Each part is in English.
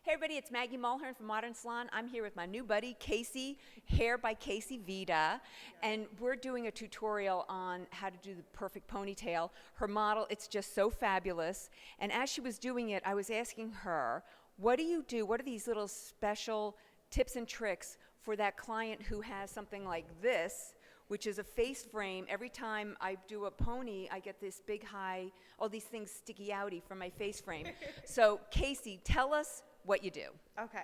Hey everybody, it's Maggie Mulhern from Modern Salon. I'm here with my new buddy, Casey, Hair by Casey Veda, and we're doing a tutorial on how to do the perfect ponytail. Her model, it's just so fabulous, and as she was doing it, I was asking her, what do you do? What are these little special tips and tricks for that client who has something like this, which is a face frame? Every time I do a pony, I get this big high, all these things sticky outy from my face frame. So Casey, tell us what you do. Okay,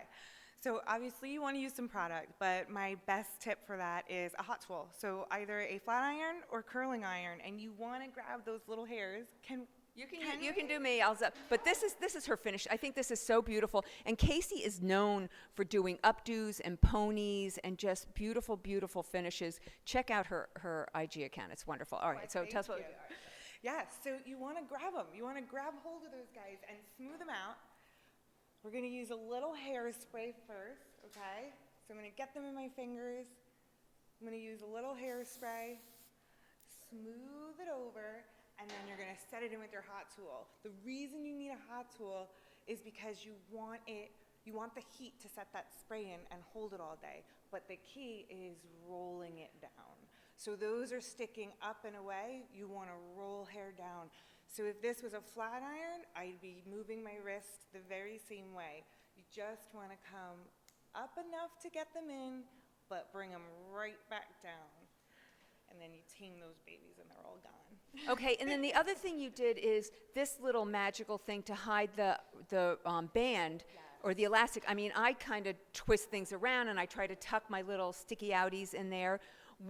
so obviously you want to use some product, but my best tip for that is a hot tool. So either a flat iron or curling iron, and you want to grab those little hairs. You can do me, but this is her finish. I think this is so beautiful. And Casey is known for doing updos and ponies and just beautiful, beautiful finishes. Check out her IG account. It's wonderful. All right, so tell us what we do. Yes, so you want to grab them. You want to grab hold of those guys and smooth them out. We're going to use a little hairspray first, okay? So I'm going to get them in my fingers. I'm going to use a little hairspray, smooth it over, and then you're going to set it in with your hot tool. The reason you need a hot tool is because you want the heat to set that spray in and hold it all day. But the key is rolling it down. So those are sticking up and away. You want to roll hair down. So if this was a flat iron, I'd be moving my wrist the very same way. You just want to come up enough to get them in, but bring them right back down. And then you tame those babies and they're all gone. Okay, and then the other thing you did is this little magical thing to hide the band or the elastic. I mean, I kind of twist things around and I try to tuck my little sticky outies in there.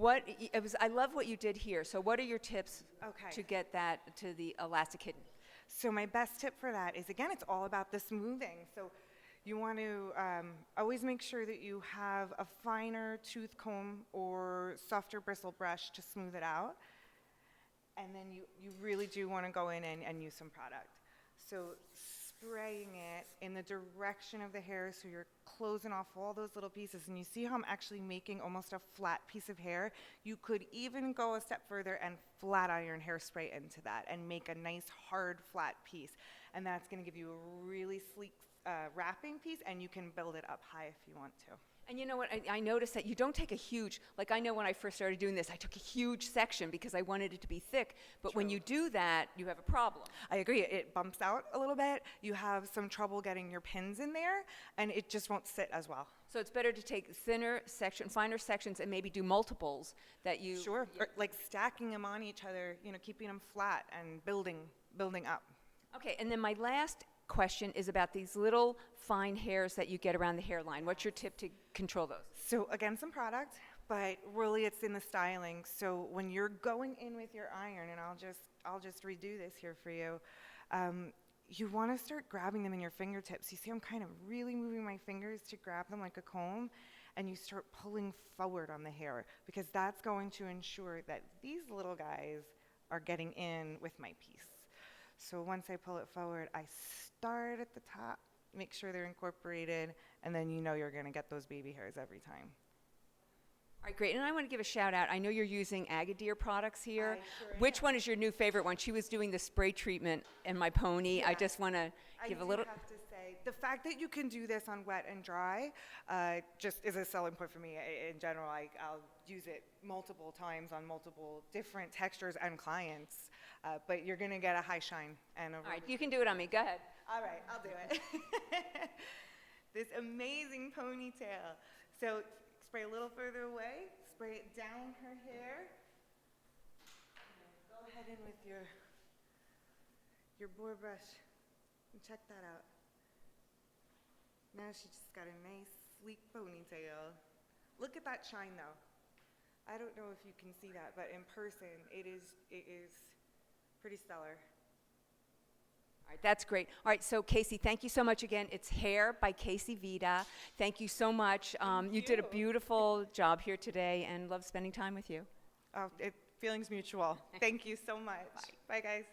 I love what you did here. So what are your tips to get that to the elastic hidden? So my best tip for that is, again, it's all about the smoothing. So you want to always make sure that you have a finer tooth comb or softer bristle brush to smooth it out. And then you really do want to go in and use some product. So spraying it in the direction of the hair, so you're closing off all those little pieces. And you see how I'm actually making almost a flat piece of hair? You could even go a step further and flat iron hairspray into that and make a nice hard flat piece. And that's going to give you a really sleek wrapping piece, and you can build it up high if you want to. And you know what, I noticed that you don't take a huge, like I know when I first started doing this, I took a huge section because I wanted it to be thick, but when you do that, you have a problem. I agree, it bumps out a little bit. You have some trouble getting your pins in there, and it just won't sit as well. So it's better to take finer sections, and maybe do multiples that you... Sure, or like stacking them on each other, keeping them flat and building up. Okay, and then my last question is about these little fine hairs that you get around the hairline. What's your tip to control those? So again, some product, but really it's in the styling. So when you're going in with your iron, and I'll just redo this here for you, you want to start grabbing them in your fingertips. You see I'm kind of really moving my fingers to grab them like a comb, and you start pulling forward on the hair, because that's going to ensure that these little guys are getting in with my piece. So once I pull it forward, I start at the top, make sure they're incorporated, and then you're going to get those baby hairs every time. All right, great. And I want to give a shout out. I know you're using Agadir products here. Sure Which one is your new favorite one? She was doing the spray treatment in my pony. Yeah. I just want to give a little... I have to say, the fact that you can do this on wet and dry just is a selling point for me. In general, I'll use it multiple times on multiple different textures and clients, but you're going to get a high shine. All right, you can do it on me. Go ahead. All right, I'll do it. This amazing ponytail. So spray a little further away, spray it down her hair. Go ahead in with your boar brush and check that out. Now she just got a nice sleek ponytail. Look at that shine though. I don't know if you can see that, but in person it is pretty stellar. All right, that's great. All right, so Casey, thank you so much again. It's Hair by Casey Veda. Thank you so much. You did a beautiful job here today, and love spending time with you. Oh, feelings mutual. Thank you so much. Bye. Bye, guys.